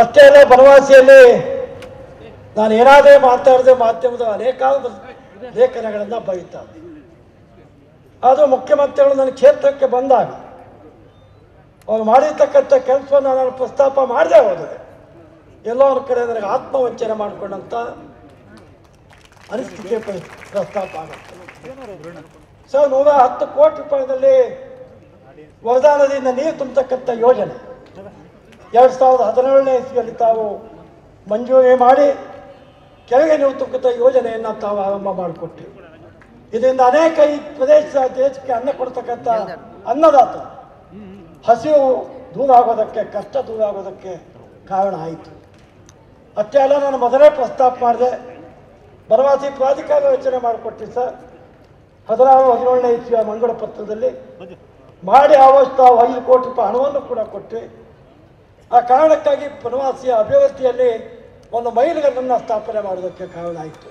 ಅಷ್ಟೇ ಅಲ್ಲ, ಬನವಾಸಿಯಲ್ಲಿ ನಾನು ಏನಾದರೂ ಮಾತಾಡದೆ ಮಾಧ್ಯಮದ ಅನೇಕ ಲೇಖನಗಳನ್ನು ಬರೀತಾರೆ. ಅದು ಮುಖ್ಯಮಂತ್ರಿಗಳು ನನ್ನ ಕ್ಷೇತ್ರಕ್ಕೆ ಬಂದಾಗ ಅವ್ರು ಮಾಡಿರ್ತಕ್ಕಂಥ ಕೆಲಸವನ್ನು ನಾನು ಪ್ರಸ್ತಾಪ ಮಾಡದೆ ಹೋದರೆ ಎಲ್ಲೋ ಒಂದು ಕಡೆ ನನಗೆ ಆತ್ಮವಂಚನೆ ಮಾಡಿಕೊಂಡಂಥ ಅನಿಶ್ಚಿತ ಪ್ರಸ್ತಾಪ ಆಗುತ್ತೆ. ಸರ್, 110 ಕೋಟಿ ರೂಪಾಯಿದಲ್ಲಿ ವರದಾ ನದಿಯಿಂದ ನೀರು ತುಂಬತಕ್ಕಂಥ ಯೋಜನೆ 2017ನೇ ಇಸ್ವಿಯಲ್ಲಿ ತಾವು ಮಂಜೂರಿ ಮಾಡಿ ಕೆಳಗೆ ನೀರು ತುಂಬತಕ್ಕಂಥ ಯೋಜನೆಯನ್ನು ತಾವು ಆರಂಭ ಮಾಡಿಕೊಟ್ಟು ಇದರಿಂದ ಅನೇಕ ಈ ಪ್ರದೇಶದ ದೇಶಕ್ಕೆ ಅನ್ನ ಕೊಡ್ತಕ್ಕಂಥ ಅನ್ನದಾತ ಹಸಿವು ದೂರ ಆಗೋದಕ್ಕೆ, ಕಷ್ಟ ದೂರ ಆಗೋದಕ್ಕೆ ಕಾರಣ ಆಯಿತು. ಅಷ್ಟೇ ಅಲ್ಲ, ನಾನು ಮೊದಲೇ ಪ್ರಸ್ತಾಪ ಮಾಡಿದೆ, ಬನವಾಸಿ ಪ್ರಾಧಿಕಾರ ರಚನೆ ಮಾಡಿಕೊಟ್ಟು ಸರ್ 16-17ನೇ ಇಸ್ವಿಯ ಮಂಗಳ ಪತ್ರದಲ್ಲಿ ಮಾಡಿ ಆವಷ್ಟು 5 ಕೋಟಿ ರೂಪಾಯಿ ಹಣವನ್ನು ಕೂಡ ಕೊಟ್ಟು ಆ ಕಾರಣಕ್ಕಾಗಿ ಬನವಾಸಿಯ ಅಭಿವೃದ್ಧಿಯಲ್ಲಿ ಒಂದು ಮೈಲಿಗಲ್ಲನ್ನು ಸ್ಥಾಪನೆ ಮಾಡೋದಕ್ಕೆ ಕಾರಣ ಆಯಿತು.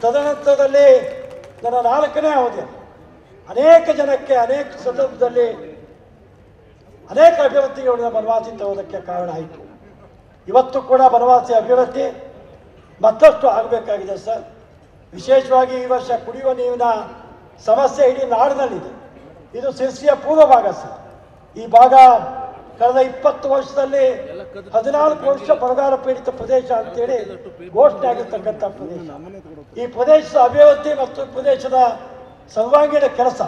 ತದನಂತರದಲ್ಲಿ ನನ್ನ 4ನೇ ಅವಧಿಯಲ್ಲಿ ಅನೇಕ ಜನಕ್ಕೆ ಅನೇಕ ಸಂದರ್ಭದಲ್ಲಿ ಅನೇಕ ಅಭಿವೃದ್ಧಿಗಳನ್ನು ಬನವಾಸಿ ತರೋದಕ್ಕೆ ಕಾರಣ ಆಯಿತು. ಇವತ್ತು ಕೂಡ ಬನವಾಸಿ ಅಭಿವೃದ್ಧಿ ಮತ್ತಷ್ಟು ಆಗಬೇಕಾಗಿದೆ ಸರ್. ವಿಶೇಷವಾಗಿ ಈ ವರ್ಷ ಕುಡಿಯುವ ನೀರಿನ ಸಮಸ್ಯೆ ಇಡೀ ನಾಡಿನಲ್ಲಿದೆ. ಇದು ಸಿರ್ಸಿಯ ಪೂರ್ವ ಭಾಗ ಸರ್. ಈ ಭಾಗ ಕಳೆದ 20 ವರ್ಷದಲ್ಲಿ 14 ವರ್ಷ ಬರಗಾಲ ಪೀಡಿತ ಪ್ರದೇಶ ಅಂತೇಳಿ ಘೋಷಣೆ ಆಗಿರ್ತಕ್ಕಂಥ ಪ್ರದೇಶ. ಈ ಪ್ರದೇಶದ ಅಭಿವೃದ್ಧಿ ಮತ್ತು ಪ್ರದೇಶದ ಸರ್ವಾಂಗೀಣ ಕೆಲಸ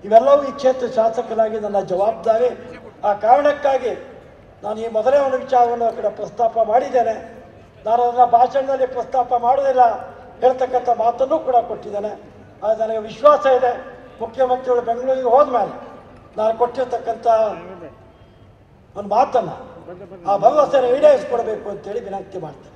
ಇವೆಲ್ಲವೂ ಈ ಕ್ಷೇತ್ರ ಶಾಸಕನಾಗಿ ನನ್ನ ಜವಾಬ್ದಾರಿ. ಆ ಕಾರಣಕ್ಕಾಗಿ ನಾನು ಈ ಮೊದಲೇ ಒಂದು ವಿಚಾರವನ್ನು ಕಡೆ ಪ್ರಸ್ತಾಪ ಮಾಡಿದ್ದೇನೆ. ನಾನು ಅದನ್ನು ಭಾಷಣದಲ್ಲಿ ಪ್ರಸ್ತಾಪ ಮಾಡೋದಿಲ್ಲ, ಹೇಳ್ತಕ್ಕಂಥ ಮಾತನ್ನು ಕೂಡ ಕೊಟ್ಟಿದ್ದೇನೆ. ಅದು ನನಗೆ ವಿಶ್ವಾಸ ಇದೆ, ಮುಖ್ಯಮಂತ್ರಿಗಳು ಬೆಂಗಳೂರಿಗೆ ಹೋದ್ಮೇಲೆ ನಾನು ಕೊಟ್ಟಿರ್ತಕ್ಕಂಥ ಒಂದು ಮಾತನ್ನು ಆ ಭರವಸೆಯನ್ನು ಈಡೇರಿಸಿಕೊಡಬೇಕು ಅಂತೇಳಿ ವಿನಂತಿ ಮಾಡ್ತೇನೆ.